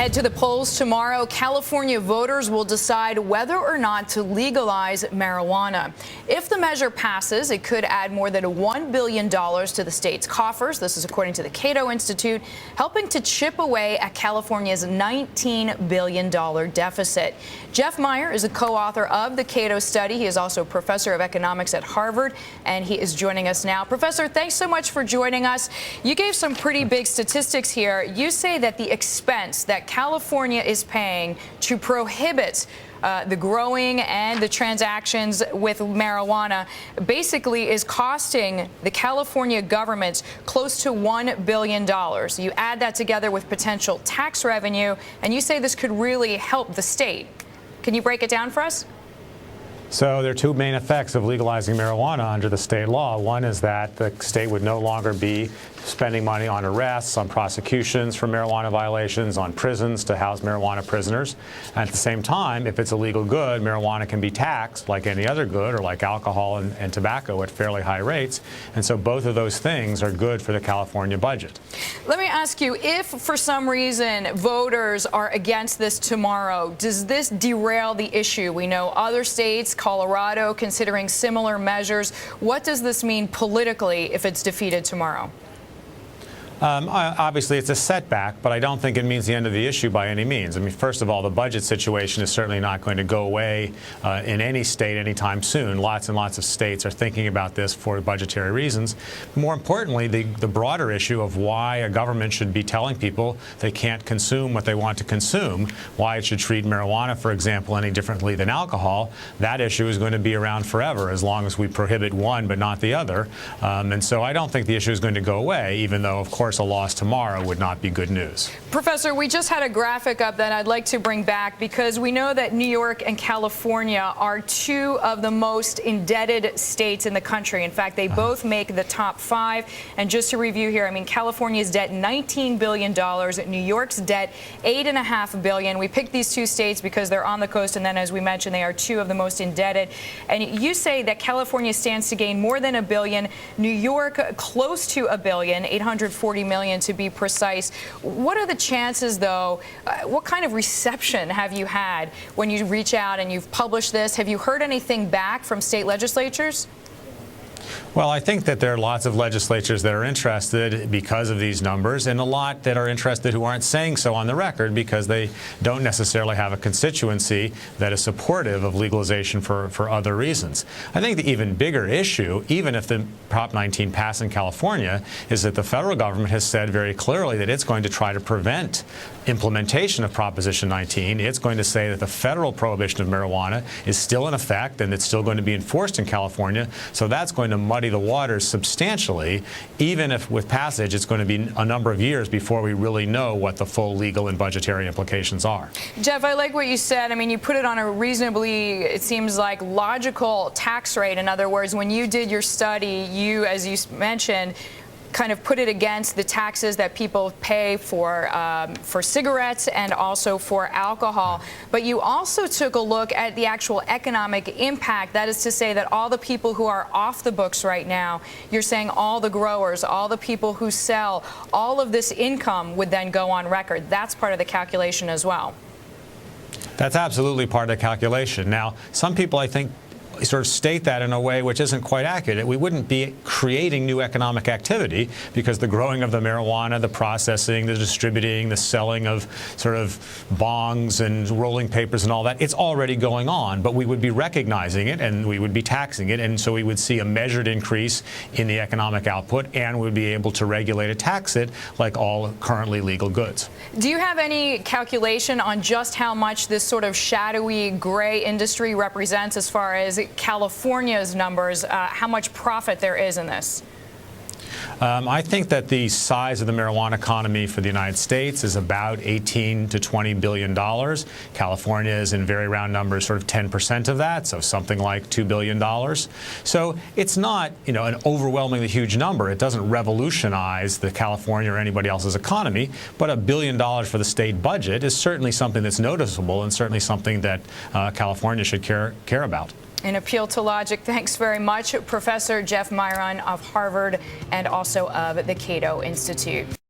Head to the polls tomorrow. California voters will decide whether or not to legalize marijuana. If the measure passes, it could add more than $1 billion to the state's coffers. This is according to the Cato Institute, helping to chip away at California's $19 billion deficit. Jeff Meyer is a co-author of the Cato study. He is also a professor of economics at Harvard, and he is joining us now. Professor, thanks so much for joining us. You gave some pretty big statistics here. You say that the expense that California is paying to prohibit the growing and the transactions with marijuana basically is costing the California government close to $1 billion. You add that together with potential tax revenue, and you say this could really help the state. Can you break it down for us? So there are two main effects of legalizing marijuana under the state law. One is that the state would no longer be spending money on arrests, on prosecutions for marijuana violations, on prisons to house marijuana prisoners. And at the same time, if it's a legal good, marijuana can be taxed like any other good, or like alcohol and tobacco, at fairly high rates. And so both of those things are good for the California budget. Let me ask you, if for some reason voters are against this tomorrow, does this derail the issue? We know other states, Colorado, considering similar measures. What does this mean politically if it's defeated tomorrow? Obviously, it's a setback, but I don't think it means the end of the issue by any means. I mean, first of all, the budget situation is certainly not going to go away in any state anytime soon. Lots and lots of states are thinking about this for budgetary reasons. More importantly, the broader issue of why a government should be telling people they can't consume what they want to consume, why it should treat marijuana, for example, any differently than alcohol, that issue is going to be around forever as long as we prohibit one but not the other. And so I don't think the issue is going to go away, even though, of course, a loss tomorrow would not be good news. Professor, we just had a graphic up that I'd like to bring back because we know that New York and California are two of the most indebted states in the country. In fact, they both make the top 5. And just to review here, I mean, California's debt $19 billion, New York's debt $8.5 billion. We picked these two states because they're on the coast, and then, as we mentioned, they are two of the most indebted. And you say that California stands to gain more than $1 billion, New York close to $1 billion, $840 million to be precise. What are the chances, though? What kind of reception have you had when you reach out and you've published this? Have you heard anything back from state legislatures? Well, I think that there are lots of legislatures that are interested because of these numbers, and a lot that are interested who aren't saying so on the record because they don't necessarily have a constituency that is supportive of legalization for other reasons. I think the even bigger issue, even if the Prop 19 passed in California, is that the federal government has said very clearly that it's going to try to prevent implementation of Proposition 19. It's going to say that the federal prohibition of marijuana is still in effect and it's still going to be enforced in California. So that's going to muddy the waters substantially, even if with passage it's going to be a number of years before we really know what the full legal and budgetary implications are. Jeff, I like what you said. I mean, you put it on a reasonably, it seems like, logical tax rate. In other words, when you did your study, you, as you mentioned, kind of put it against the taxes that people pay for cigarettes and also for alcohol. But you also took a look at the actual economic impact. That is to say that all the people who are off the books right now, you're saying all the growers, all the people who sell, all of this income would then go on record. That's part of the calculation as well. That's absolutely part of the calculation. Now, some people, I think, sort of state that in a way which isn't quite accurate. We wouldn't be creating new economic activity because the growing of the marijuana, the processing, the distributing, the selling of sort of bongs and rolling papers and all that, it's already going on. But we would be recognizing it and we would be taxing it. And so we would see a measured increase in the economic output and would be able to regulate and tax it like all currently legal goods. Do you have any calculation on just how much this sort of shadowy gray industry represents as far as California's numbers, how much profit there is in this? I think that the size of the marijuana economy for the United States is about $18 to $20 billion. California is, in very round numbers, sort of 10% of that, so something like $2 billion. So it's not, an overwhelmingly huge number. It doesn't revolutionize the California or anybody else's economy, but $1 billion for the state budget is certainly something that's noticeable and certainly something that California should care about. An appeal to logic. Thanks very much, Professor Jeff Miron of Harvard and also of the Cato Institute.